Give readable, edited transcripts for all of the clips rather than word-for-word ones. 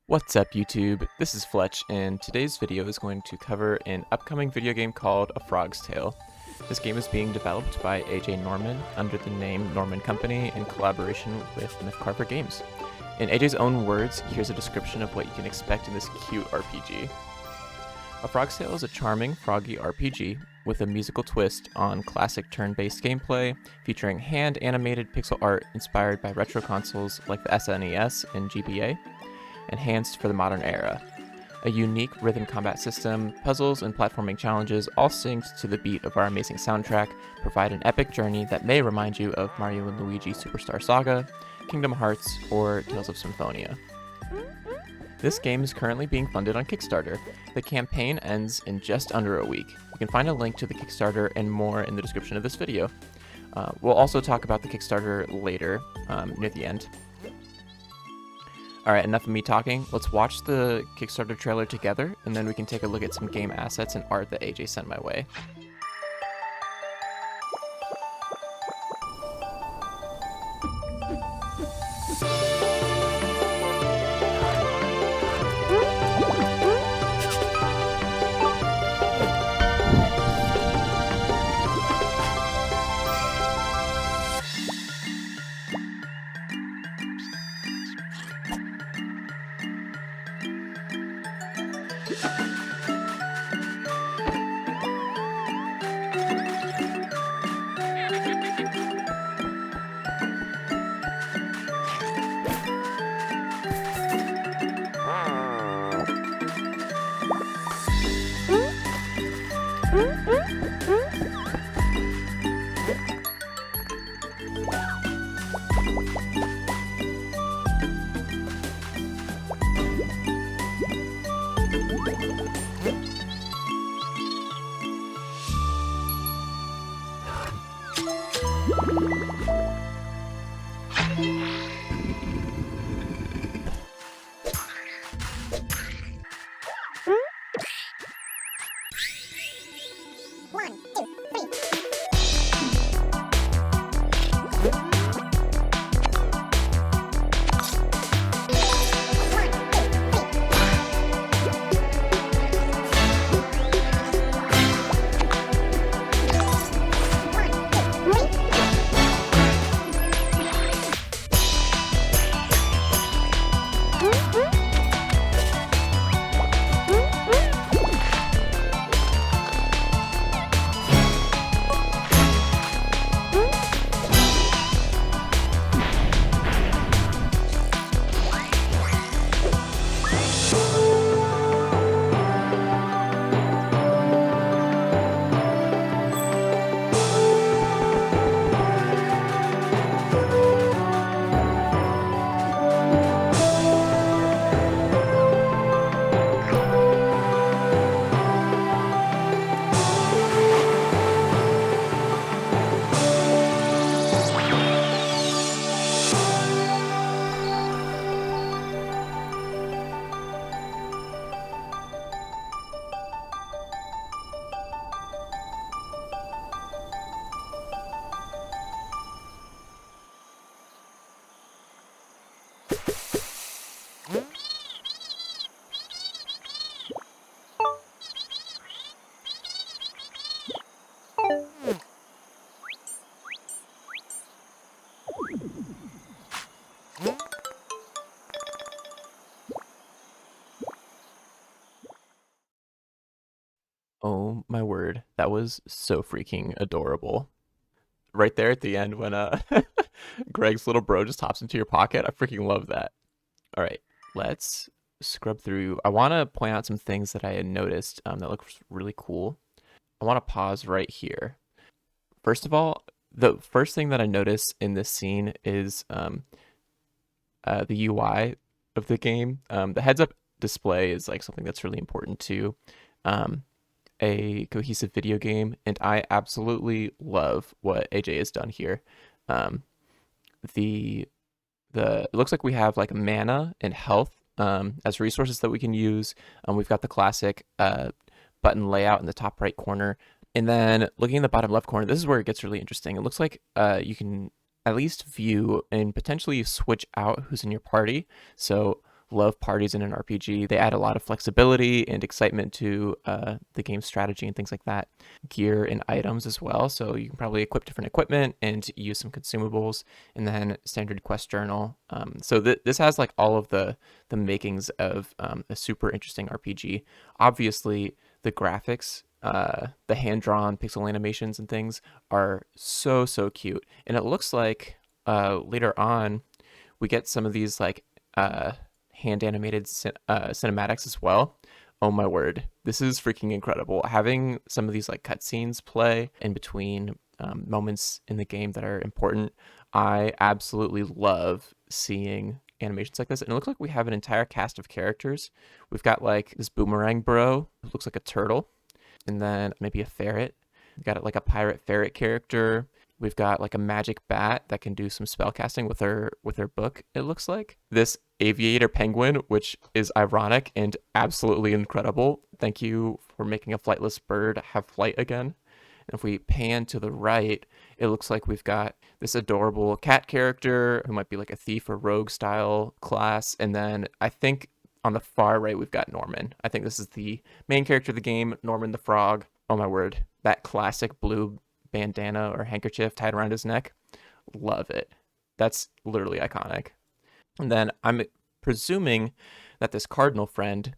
What's up YouTube? This is Fletch, and today's video is going to cover an upcoming video game called A Frog's Tale. This game is being developed by AJ Norman under the name Norman Company in collaboration with Mythcarver Games. In AJ's own words, here's a description of what you can expect in this cute RPG. A Frog's Tale is a charming, froggy RPG with a musical twist on classic turn-based gameplay, featuring hand-animated pixel art inspired by retro consoles like the SNES and GBA, enhanced for the modern era. A unique rhythm combat system, puzzles, and platforming challenges, all synced to the beat of our amazing soundtrack, provide an epic journey that may remind you of Mario & Luigi Superstar Saga, Kingdom Hearts, or Tales of Symphonia. This game is currently being funded on Kickstarter. The campaign ends in just under a week. You can find a link to the Kickstarter and more in the description of this video. We'll also talk about the Kickstarter later, near the end. Alright, enough of me talking. Let's watch the Kickstarter trailer together, and then we can take a look at some game assets and art that AJ sent my way. Oh my word, that was so freaking adorable. Right there at the end when Greg's little bro just hops into your pocket, I freaking love that. Alright, let's scrub through. I want to point out some things that I had noticed that look really cool. I want to pause right here. First of all, the first thing that I noticed in this scene is the UI of the game. The heads-up display is like something that's really important to a cohesive video game, and I absolutely love what AJ has done here. It looks like we have like mana and health as resources that we can use. We've got the classic button layout in the top right corner. And then looking in the bottom left corner, this is where it gets really interesting. It looks like you can at least view and potentially switch out who's in your party. So love parties in an RPG. They add a lot of flexibility and excitement to the game's strategy and things like that. Gear and items as well, so you can probably equip different equipment and use some consumables, and then standard quest journal. So this has like all of the makings of a super interesting RPG. Obviously, the graphics, the hand-drawn pixel animations and things are so cute, and it looks like later on we get some of these like hand animated cinematics as well. Oh my word, this is freaking incredible. Having some of these like cutscenes play in between moments in the game that are important, I absolutely love seeing animations like this. And it looks like we have an entire cast of characters. We've got like this boomerang bro who looks like a turtle, and then maybe a ferret. We've got like a pirate ferret character. We've got like a magic bat that can do some spell casting with her book, it looks like. This aviator penguin, which is ironic and absolutely incredible. Thank you for making a flightless bird have flight again. And if we pan to the right, it looks like we've got this adorable cat character who might be like a thief or rogue style class. And then I think on the far right, we've got Norman. I think this is the main character of the game, Norman the Frog. Oh my word, that classic blue bandana or handkerchief tied around his neck. Love it. That's literally iconic. And then I'm presuming that this cardinal friend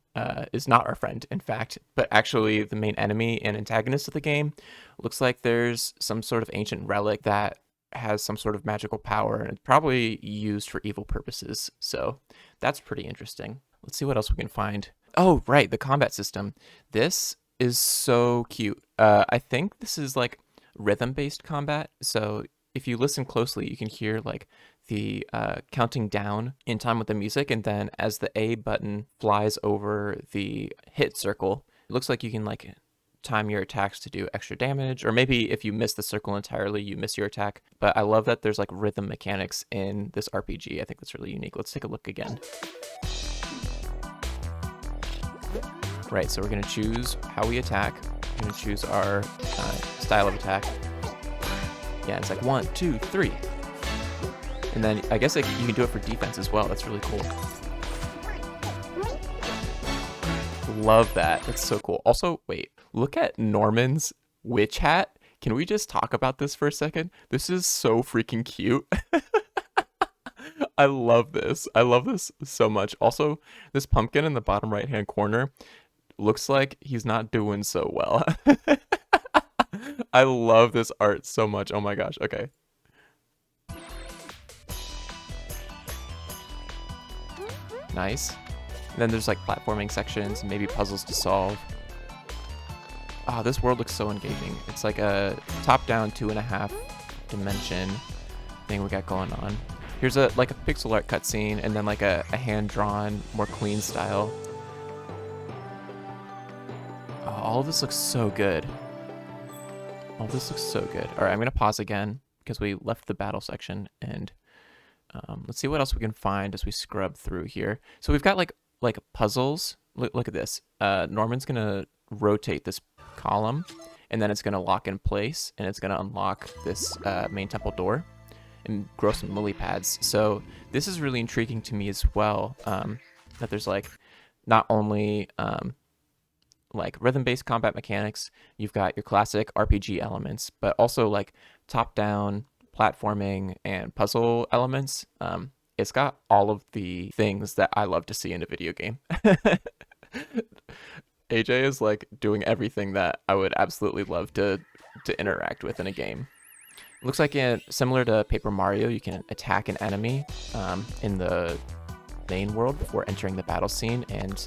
is not our friend, in fact, but actually the main enemy and antagonist of the game. Looks like there's some sort of ancient relic that has some sort of magical power, and it's probably used for evil purposes. So that's pretty interesting. Let's see what else we can find. Oh, right, the combat system. This is so cute. I think this is like rhythm-based combat. So if you listen closely, you can hear like the counting down in time with the music, and then as the A button flies over the hit circle, it looks like you can like time your attacks to do extra damage, or maybe if you miss the circle entirely, you miss your attack. But I love that there's like rhythm mechanics in this RPG. I think that's really unique. Let's take a look again. Right, so we're gonna choose how we attack. We're gonna choose our style of attack. Yeah, it's like 1, 2, 3. And then I guess like you can do it for defense as well. That's really cool. Love that. That's so cool. Also, wait, look at Norman's witch hat. Can we just talk about this for a second? This is so freaking cute. I love this. I love this so much. Also, this pumpkin in the bottom right-hand corner looks like he's not doing so well. I love this art so much. Oh my gosh. Okay. Nice. And then there's like platforming sections, maybe puzzles to solve. Oh, this world looks so engaging. It's like a top-down 2.5 dimension thing we got going on. Here's a like a pixel art cutscene, and then like a hand-drawn, more clean style. Oh, all of this looks so good. All this looks so good. All right, I'm gonna pause again because we left the battle section, and let's see what else we can find as we scrub through here. So we've got like puzzles. Look at this. Norman's gonna rotate this column, and then it's gonna lock in place, and it's gonna unlock this main temple door and grow some lily pads. So this is really intriguing to me as well. That there's like not only like rhythm-based combat mechanics, you've got your classic RPG elements, but also like top-down platforming and puzzle elements. It's got all of the things that I love to see in a video game. AJ is like doing everything that I would absolutely love to interact with in a game. Looks like similar to Paper Mario, you can attack an enemy in the main world before entering the battle scene, and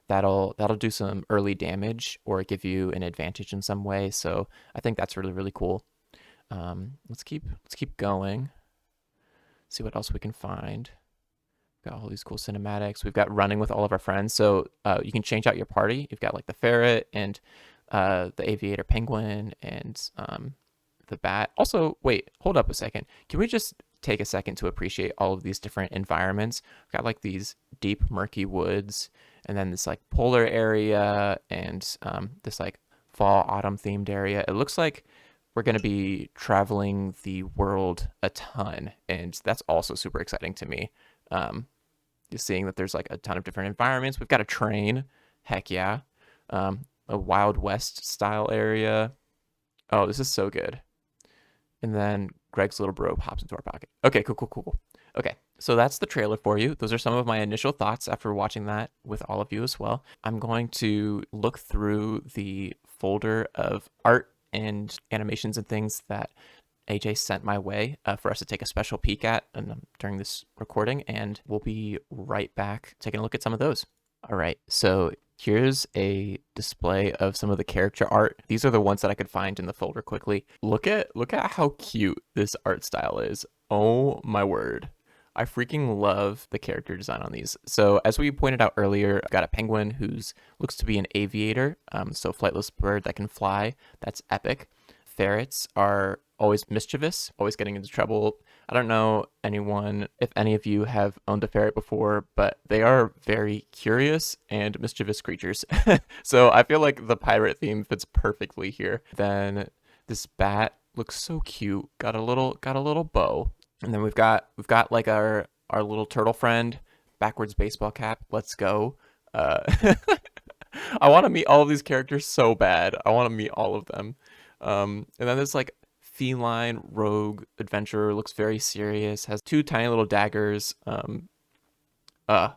that'll do some early damage or give you an advantage in some way. So I think that's really cool. Let's keep going. See what else we can find. Got all these cool cinematics. We've got running with all of our friends, so you can change out your party. You've got like the ferret and the aviator penguin and the bat. Also, wait, hold up a second. Can we just take a second to appreciate all of these different environments? We've got like these deep murky woods, and then this like polar area, and this like fall autumn themed area. It looks like we're going to be traveling the world a ton, and that's also super exciting to me. seeing that there's like a ton of different environments. We've got a train, heck yeah, a Wild West style area. Oh, this is so good. And then Greg's little bro pops into our pocket. Okay, cool, cool, cool, cool. Okay, so that's the trailer for you. Those are some of my initial thoughts after watching that with all of you as well. I'm going to look through the folder of art and animations and things that AJ sent my way for us to take a special peek at during this recording, and we'll be right back taking a look at some of those. All right, so here's a display of some of the character art. These are the ones that I could find in the folder quickly. Look at how cute this art style is. Oh my word. I freaking love the character design on these. So as we pointed out earlier, I've got a penguin who's looks to be an aviator, so flightless bird that can fly. That's epic. Ferrets are always mischievous, always getting into trouble. I don't know if any of you have owned a ferret before, but they are very curious and mischievous creatures. So I feel like the pirate theme fits perfectly here. Then this bat looks so cute. Got a little bow. And then we've got like our little turtle friend, backwards baseball cap. Let's go. I want to meet all of these characters so bad. I want to meet all of them. And then there's like feline rogue adventurer, looks very serious, has two tiny little daggers. I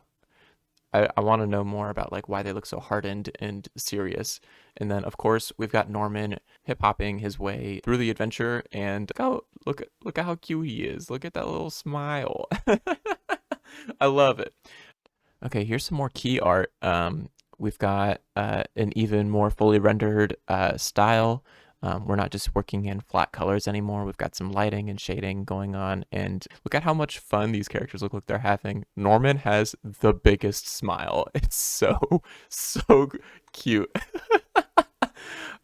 want to know more about like why they look so hardened and serious. And then of course we've got Norman hip hopping his way through the adventure, and look at how cute he is. Look at that little smile. I love it. Okay, here's some more key art. We've got an even more fully rendered style. We're not just working in flat colors anymore. We've got some lighting and shading going on, and look at how much fun these characters look like they're having. Norman has the biggest smile. It's so cute.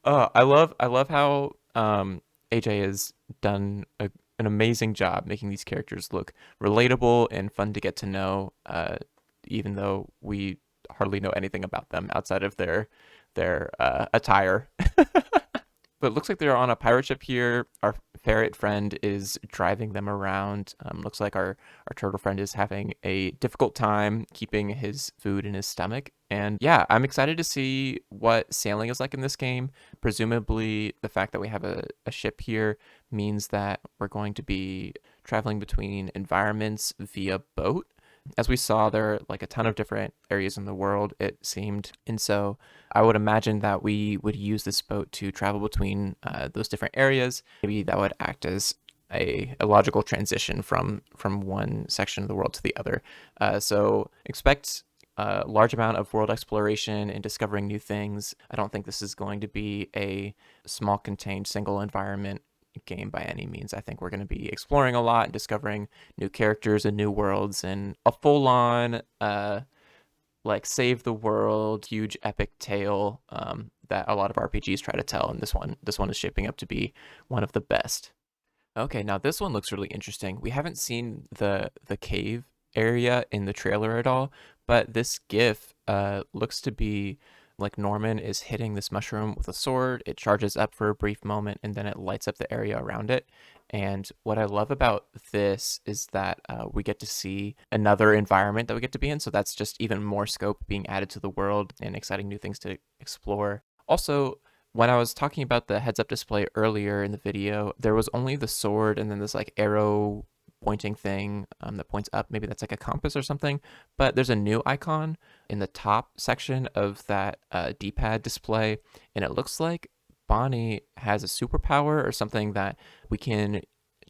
I love how AJ has done an amazing job making these characters look relatable and fun to get to know, even though we hardly know anything about them outside of their attire. But it looks like they're on a pirate ship here. Our ferret friend is driving them around. Looks like our turtle friend is having a difficult time keeping his food in his stomach. And yeah, I'm excited to see what sailing is like in this game. Presumably, the fact that we have a ship here means that we're going to be traveling between environments via boat. As we saw, there are like a ton of different areas in the world, it seemed. And so I would imagine that we would use this boat to travel between those different areas. Maybe that would act as a logical transition from one section of the world to the other. So expect a large amount of world exploration and discovering new things. I don't think this is going to be a small contained single environment game by any means. I think we're going to be exploring a lot and discovering new characters and new worlds, and a full-on like save the world huge epic tale that a lot of RPGs try to tell, and this one is shaping up to be one of the best. Okay, now this one looks really interesting. We haven't seen the cave area in the trailer at all, but this GIF looks to be like Norman is hitting this mushroom with a sword. It charges up for a brief moment, and then it lights up the area around it. And what I love about this is that we get to see another environment that we get to be in. So that's just even more scope being added to the world and exciting new things to explore. Also, when I was talking about the heads-up display earlier in the video, there was only the sword and then this like arrow pointing thing that points up. Maybe that's like a compass or something, but there's a new icon in the top section of that D-pad display, and it looks like Bonnie has a superpower or something that we can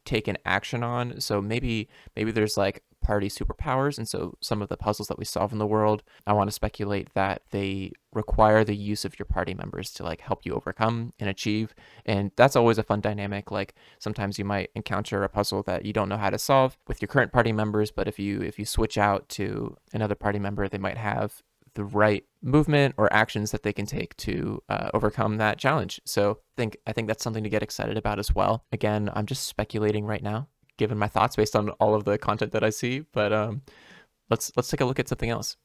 take an action on. So maybe there's like party superpowers, and so some of the puzzles that we solve in the world, I want to speculate that they require the use of your party members to like help you overcome and achieve. And that's always a fun dynamic. Like sometimes you might encounter a puzzle that you don't know how to solve with your current party members, but if you switch out to another party member, they might have the right movement or actions that they can take to overcome that challenge. So I think that's something to get excited about as well. Again, I'm just speculating right now, given my thoughts based on all of the content that I see, but let's take a look at something else.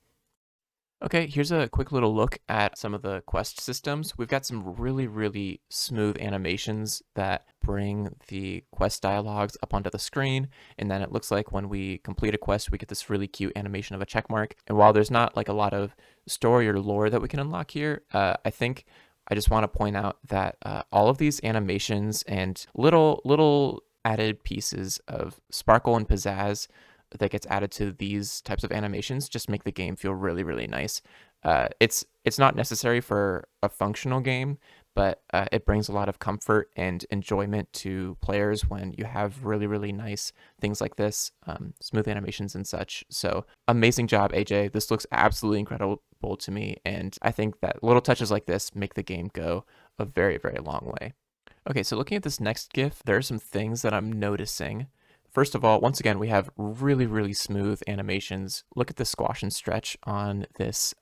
Okay, here's a quick little look at some of the quest systems. We've got some really, really smooth animations that bring the quest dialogues up onto the screen, and then it looks like when we complete a quest, we get this really cute animation of a check mark. And while there's not like a lot of story or lore that we can unlock here, I think I just want to point out that all of these animations and little added pieces of sparkle and pizzazz that gets added to these types of animations just make the game feel really, really nice. It's not necessary for a functional game, but it brings a lot of comfort and enjoyment to players when you have really, really nice things like this, smooth animations and such. So amazing job, AJ. This looks absolutely incredible to me, and I think that little touches like this make the game go a very, very long way. Okay, so looking at this next GIF, there are some things that I'm noticing. First of all, once again, we have really, really smooth animations. Look at the squash and stretch on this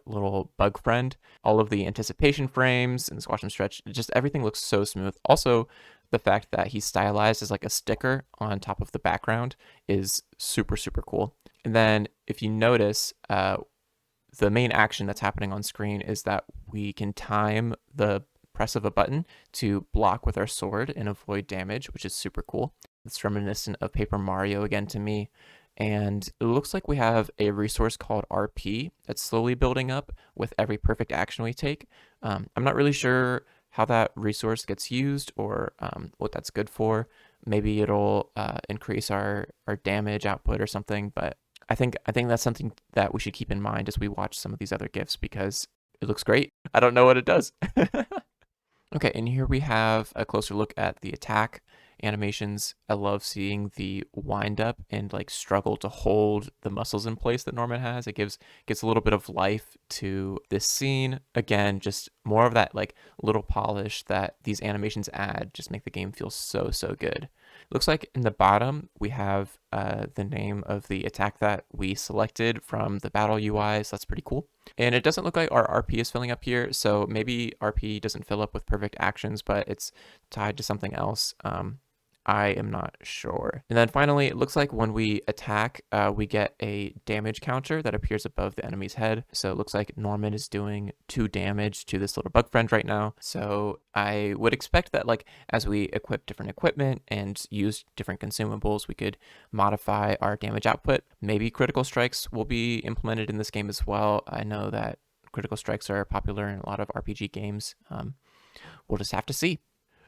little bug friend. All of the anticipation frames and the squash and stretch, just everything looks so smooth. Also, the fact that he's stylized as like a sticker on top of the background is super, super cool. And then if you notice, the main action that's happening on screen is that we can time the press of a button to block with our sword and avoid damage, which is super cool. It's reminiscent of Paper Mario again to me. And it looks like we have a resource called RP that's slowly building up with every perfect action we take. I'm not really sure how that resource gets used or what that's good for. Maybe it'll increase our damage output or something, but I think that's something that we should keep in mind as we watch some of these other GIFs because it looks great. I don't know what it does. Okay, and here we have a closer look at the attack animations. I love seeing the wind up and like struggle to hold the muscles in place that Norman has. It gives a little bit of life to this scene. Again, just more of that like little polish that these animations add just make the game feel so, so good. Looks like in the bottom we have the name of the attack that we selected from the battle UI, so that's pretty cool. And it doesn't look like our RP is filling up here, so maybe RP doesn't fill up with perfect actions, but it's tied to something else. I am not sure. And then finally, it looks like when we attack, we get a damage counter that appears above the enemy's head. So it looks like Norman is doing 2 damage to this little bug friend right now. So I would expect that like as we equip different equipment and use different consumables, we could modify our damage output. Maybe critical strikes will be implemented in this game as well. I know that critical strikes are popular in a lot of RPG games. We'll just have to see.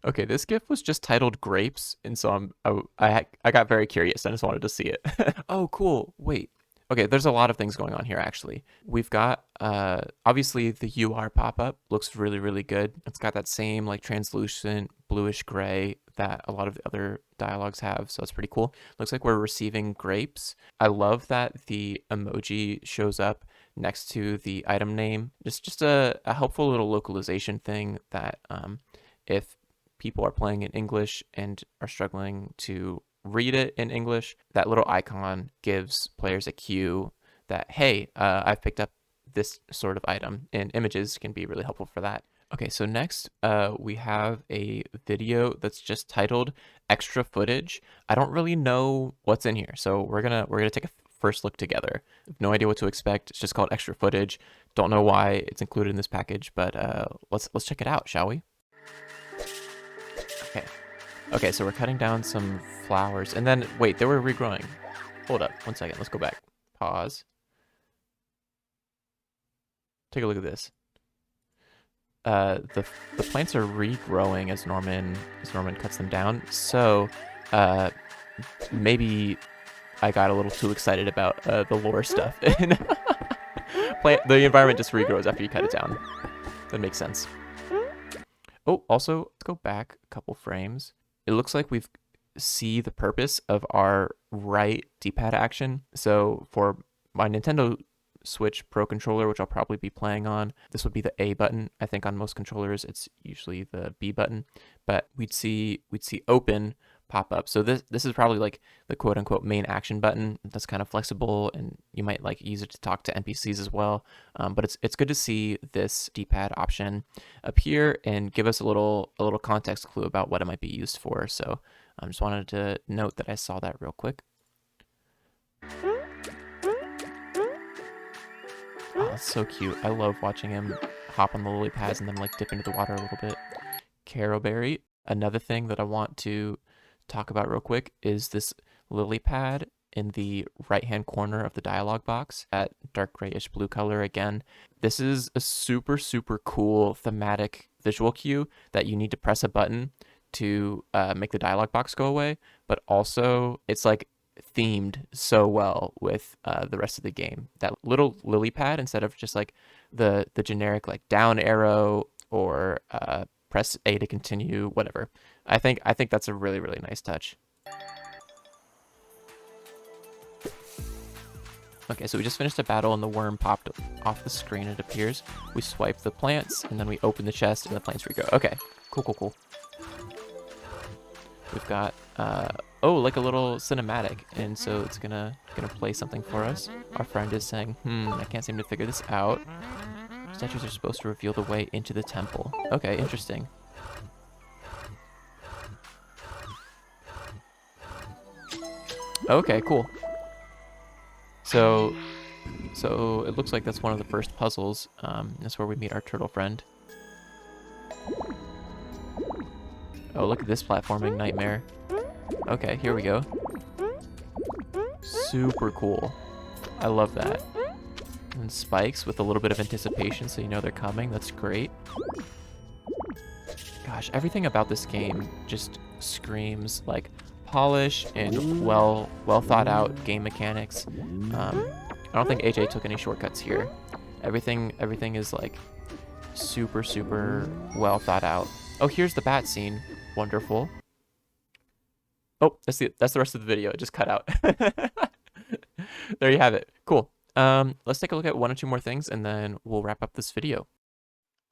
Okay, this GIF was just titled Grapes, and so I got very curious. I just wanted to see it. Oh, cool. Wait. Okay, there's a lot of things going on here, actually. We've got, obviously, the UR pop-up looks really, really good. It's got that same, like, translucent bluish gray that a lot of the other dialogues have, so it's pretty cool. Looks like we're receiving grapes. I love that the emoji shows up next to the item name. Just a helpful little localization thing that if people are playing in English and are struggling to read it in English, that little icon gives players a cue that, hey, I've picked up this sort of item, and images can be really helpful for that. Okay, so next we have a video that's just titled Extra Footage. I don't really know what's in here, so we're gonna take a first look together. No idea what to expect. It's just called Extra Footage. Don't know why it's included in this package, but let's check it out, shall we? Okay. Okay, so we're cutting down some flowers, and then wait, they were regrowing. Hold up, 1 second. Let's go back. Pause. Take a look at this. The plants are regrowing as Norman cuts them down. So, maybe I got a little too excited about the lore stuff. The environment just regrows after you cut it down. That makes sense. Oh, also, let's go back a couple frames. It looks like we've see the purpose of our right D-pad action. So for my Nintendo Switch Pro controller, which I'll probably be playing on, this would be the A button. I think on most controllers, it's usually the B button. But we'd see open pop up. So this is probably like the quote unquote main action button that's kind of flexible, and you might like use it to talk to NPCs as well. But it's good to see this D-pad option appear and give us a little context clue about what it might be used for. So I just wanted to note that I saw that real quick. Oh, it's so cute. I love watching him hop on the lily pads and then like dip into the water a little bit. Carrowberry. Another thing that I want to talk about real quick is this lily pad in the right hand corner of the dialog box at dark grayish blue color again. This is a super, super cool thematic visual cue that you need to press a button to make the dialog box go away, but also it's like themed so well with the rest of the game. That little lily pad, instead of just like the generic like down arrow or press A to continue, whatever. I think that's a really, really nice touch. Okay, so we just finished a battle and the worm popped off the screen, it appears. We swipe the plants and then we open the chest and the plants regrow. Okay, cool, cool, cool. We've got oh, like a little cinematic, and so it's gonna play something for us. Our friend is saying, I can't seem to figure this out. Statues are supposed to reveal the way into the temple. Okay, interesting. Okay, cool. So it looks like that's one of the first puzzles. That's where we meet our turtle friend. Oh, look at this platforming nightmare. Okay, here we go. Super cool. I love that. And spikes with a little bit of anticipation so you know they're coming. That's great. Gosh, everything about this game just screams like polish and well thought out game mechanics. I don't think AJ took any shortcuts here. Everything is like super, super well thought out. Oh, here's the bat scene. Wonderful. Oh, that's the rest of the video. It just cut out. There you have it. Cool. Let's take a look at one or two more things and then we'll wrap up this video.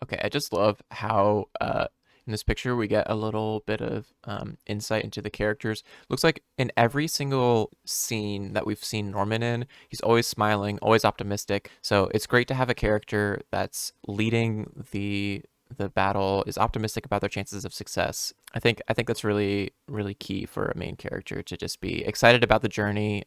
Okay, I just love how in this picture we get a little bit of insight into the characters. Looks like in every single scene that we've seen Norman in, he's always smiling, always optimistic. So it's great to have a character that's leading the battle, is optimistic about their chances of success. I think that's really, really key for a main character to just be excited about the journey.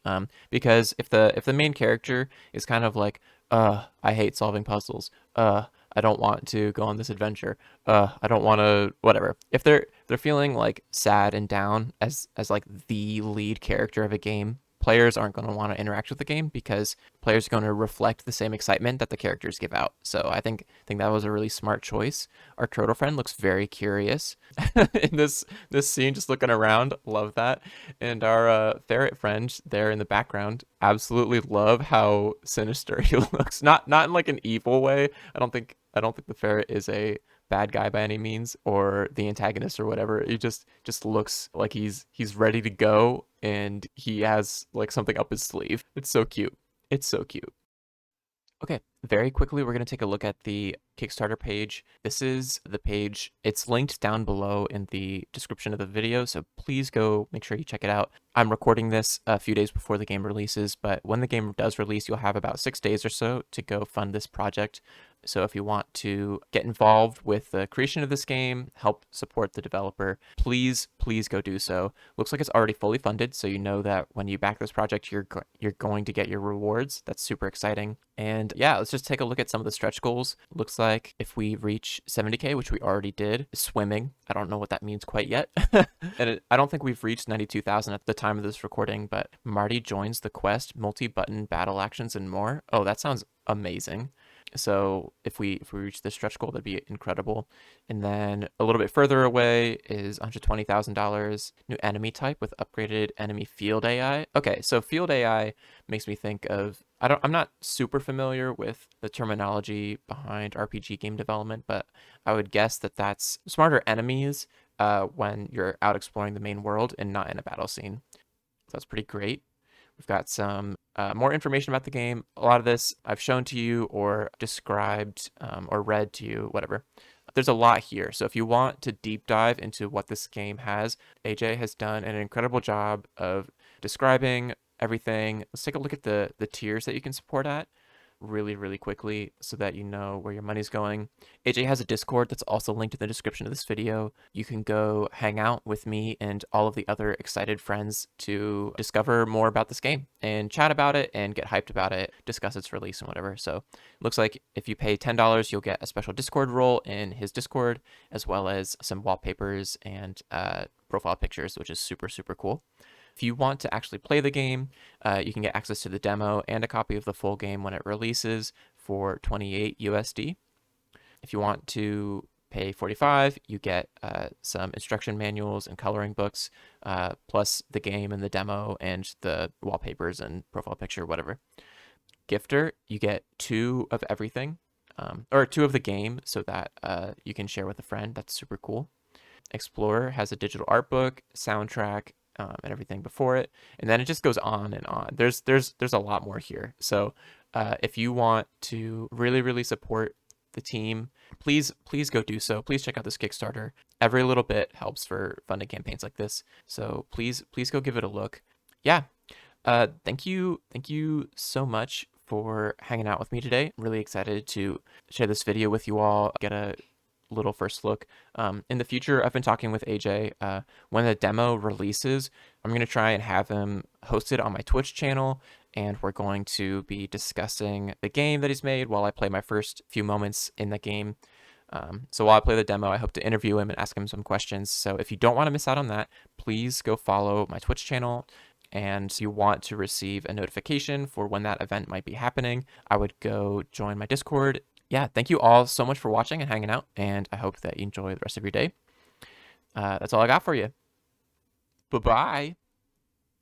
Because if the main character is kind of like, I hate solving puzzles, I don't want to go on this adventure, I don't want to, whatever. If they're feeling like sad and down as like the lead character of a game, players aren't going to want to interact with the game because players are going to reflect the same excitement that the characters give out. So I think that was a really smart choice. Our turtle friend looks very curious in this scene, just looking around. Love that. And our ferret friend there in the background, absolutely love how sinister he looks. Not in like an evil way. I don't think the ferret is a bad guy by any means or the antagonist or whatever. He just looks like he's ready to go and he has like something up his sleeve. It's so cute. It's so cute. Okay, very quickly, we're going to take a look at the Kickstarter page. This is the page. It's linked down below in the description of the video, so please go make sure you check it out. I'm recording this a few days before the game releases, but when the game does release, you'll have about 6 days or so to go fund this project. So if you want to get involved with the creation of this game, help support the developer, please go do so. Looks like it's already fully funded, so you know that when you back this project, you're going to get your rewards. That's super exciting. And yeah, let's just take a look at some of the stretch goals. Looks like if we reach 70K, which we already did, swimming. I don't know what that means quite yet. And I don't think we've reached 92,000 at the time of this recording, but Marty joins the quest, multi-button battle actions and more. Oh, that sounds amazing. So if we reach this stretch goal, that'd be incredible. And then a little bit further away is $120,000, new enemy type with upgraded enemy field AI. Okay, so field AI makes me think of, I'm not super familiar with the terminology behind RPG game development, but I would guess that that's smarter enemies when you're out exploring the main world and not in a battle scene. So that's pretty great. We've got some more information about the game. A lot of this I've shown to you or described or read to you, whatever. There's a lot here. So if you want to deep dive into what this game has, AJ has done an incredible job of describing everything. Let's take a look at the tiers that you can support at. really, really quickly so that you know where your money's going. AJ has a Discord that's also linked in the description of this video. You can go hang out with me and all of the other excited friends to discover more about this game and chat about it and get hyped about it, discuss its release and whatever. So it looks like if you pay $10, you'll get a special Discord role in his Discord, as well as some wallpapers and profile pictures, which is super, super cool. If you want to actually play the game, you can get access to the demo and a copy of the full game when it releases for 28 USD. If you want to pay 45, you get some instruction manuals and coloring books, plus the game and the demo and the wallpapers and profile picture, whatever. Gifter, you get 2 of everything, or 2 of the game, so that you can share with a friend. That's super cool. Explorer has a digital art book, soundtrack, and everything before it, and then it just goes on and on. There's a lot more here. So if you want to really, really support the team, please go do so. Please check out this Kickstarter. Every little bit helps for funding campaigns like this. So please go give it a look. Yeah. Thank you so much for hanging out with me today. I'm really excited to share this video with you all, get a little first look. In the future, I've been talking with AJ. When the demo releases, I'm going to try and have him host it on my Twitch channel, and we're going to be discussing the game that he's made while I play my first few moments in the game. So while I play the demo, I hope to interview him and ask him some questions. So if you don't want to miss out on that, please go follow my Twitch channel. And if you want to receive a notification for when that event might be happening, I would go join my Discord. Yeah, thank you all so much for watching and hanging out, and I hope that you enjoy the rest of your day. That's all I got for you. Bye-bye.